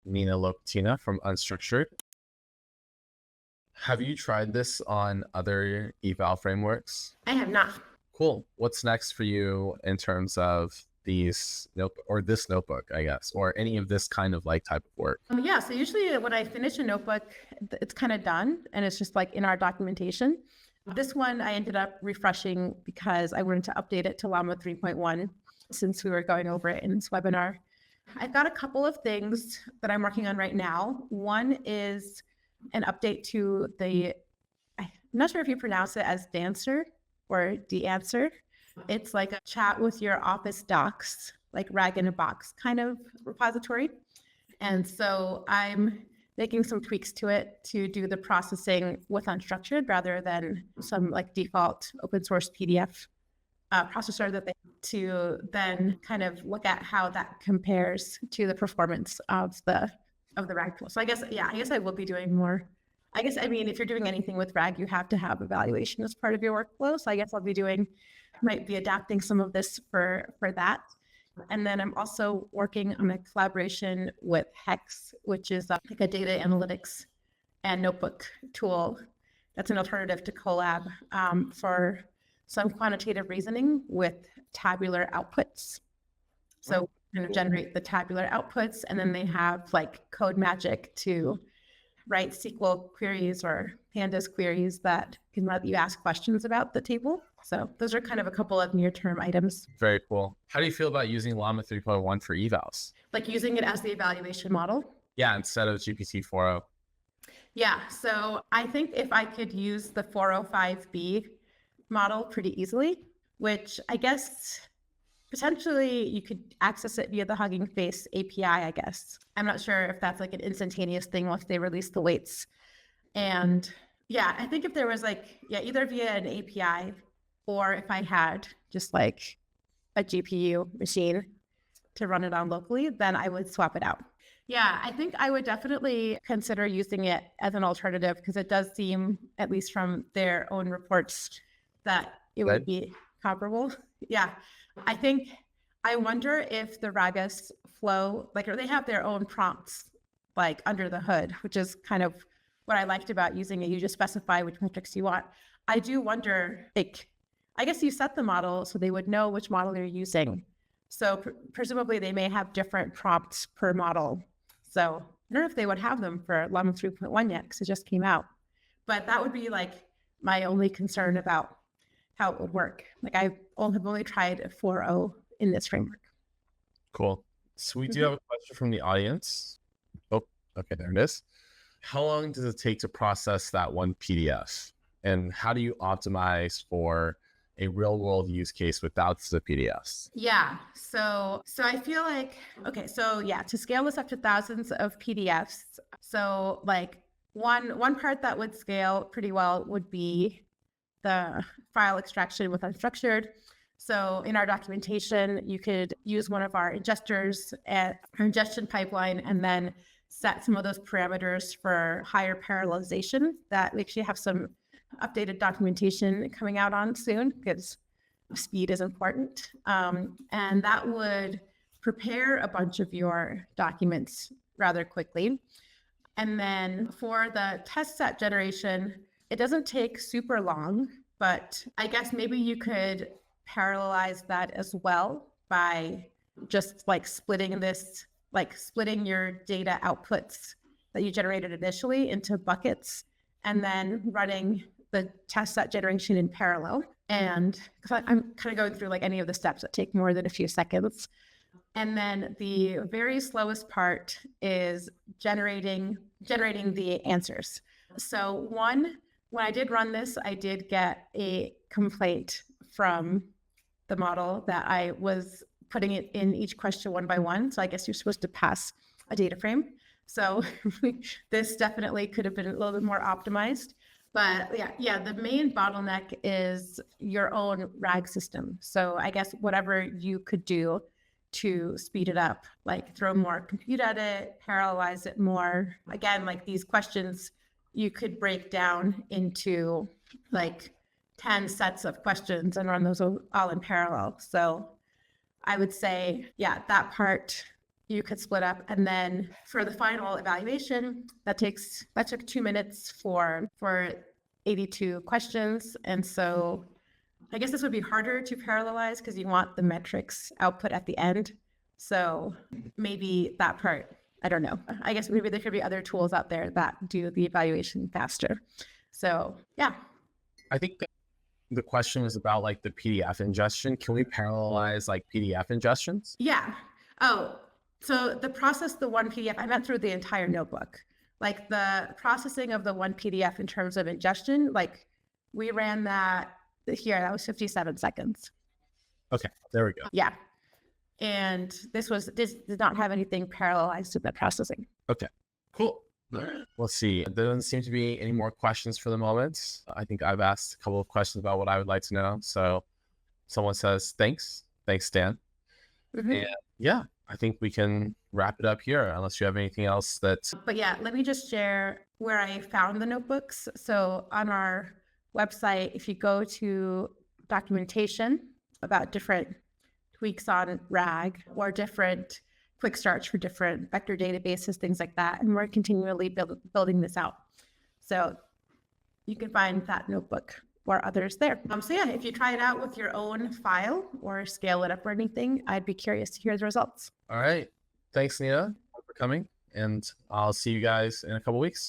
Lopatina from Unstructured. Have you tried this on other eval frameworks? I have not. Cool. What's next for you in terms of this notebook, I guess, or any of this kind of like type of work? Yeah, so usually when I finish a notebook, it's kind of done and it's just like in our documentation. This one I ended up refreshing because I wanted to update it to llama 3.1 since we were going over it in this webinar. I've got a couple of things that I'm working on right now. One is an update to I'm not sure if you pronounce it as Dancer or de-answer. It's like a chat with your office docs, like RAG in a box kind of repository. And so I'm making some tweaks to it to do the processing with unstructured rather than some like default open source PDF processor that they to then kind of look at how that compares to the performance of the RAG tool. So I guess I will be doing more. I mean, if you're doing anything with RAG, you have to have evaluation as part of your workflow. So I guess might be adapting some of this for that. And then I'm also working on a collaboration with Hex, which is like a data analytics and notebook tool. That's an alternative to Colab for some quantitative reasoning with tabular outputs. So kind of generate the tabular outputs, and then they have like code magic to write SQL queries or pandas queries that can let you ask questions about the table. So those are kind of a couple of near-term items. Very cool. How do you feel about using llama 3.1 for evals? Like using it as the evaluation model? Yeah, instead of GPT 4.0. Yeah, so I think if I could use the 405B model pretty easily, which I guess potentially you could access it via the Hugging Face API, I guess. I'm not sure if that's like an instantaneous thing once they release the weights. And yeah, I think if there was either via an API or if I had just like a GPU machine to run it on locally, then I would swap it out. Yeah, I think I would definitely consider using it as an alternative because it does seem, at least from their own reports, that it would be comparable. Yeah, I wonder if the Ragus flow, or they have their own prompts like under the hood, which is kind of what I liked about using it. You just specify which metrics you want. I do wonder, I guess you set the model so they would know which model you're using. So presumably they may have different prompts per model. So I don't know if they would have them for llama 3.1 yet because it just came out. But that would be like my only concern about how it would work. Like I have only tried 4.0 in this framework. Cool. So we do have a question from the audience. Oh, okay, there it is. How long does it take to process that one PDF? And how do you optimize for a real world use case without the PDFs? Yeah. So I feel like, okay, so yeah, to scale this up to thousands of PDFs. So like one part that would scale pretty well would be the file extraction with unstructured. So in our documentation, you could use one of our ingestors at our ingestion pipeline and then set some of those parameters for higher parallelization that we actually have some updated documentation coming out on soon because speed is important. And that would prepare a bunch of your documents rather quickly. And then for the test set generation, it doesn't take super long, but I guess maybe you could parallelize that as well by just like splitting your data outputs that you generated initially into buckets and then running the test set generation in parallel. And because I'm kind of going through like any of the steps that take more than a few seconds. And then the very slowest part is generating the answers. So when I did run this, I did get a complaint from the model that I was putting it in each question one by one. So I guess you're supposed to pass a data frame. So this definitely could have been a little bit more optimized. But yeah, the main bottleneck is your own RAG system. So I guess whatever you could do to speed it up, like throw more compute at it, parallelize it more. Again, like these questions, you could break down into like 10 sets of questions and run those all in parallel. So I would say, yeah, that part you could split up. And then for the final evaluation, that took 2 minutes for 82 questions. And so I guess this would be harder to parallelize because you want the metrics output at the end. So maybe that part, I don't know. I guess maybe there could be other tools out there that do the evaluation faster. So yeah. I think the question was about like the PDF ingestion. Can we parallelize like PDF ingestions? Yeah. Oh, so the one PDF, I meant through the entire notebook. Like the processing of the one PDF in terms of ingestion, like we ran that here, that was 57 seconds. Okay, there we go. Yeah. And this did not have anything parallelized to the processing. Okay, cool. All right. Let's see. There doesn't seem to be any more questions for the moment. I think I've asked a couple of questions about what I would like to know. So someone says, thanks, Dan. Mm-hmm. And yeah, I think we can wrap it up here unless you have anything else that. But yeah, let me just share where I found the notebooks. So on our website, if you go to documentation about different tweaks on RAG or different quick starts for different vector databases, things like that. And we're continually building this out. So you can find that notebook or others there. So yeah, if you try it out with your own file or scale it up or anything, I'd be curious to hear the results. All right. Thanks, Nina, for coming. And I'll see you guys in a couple weeks.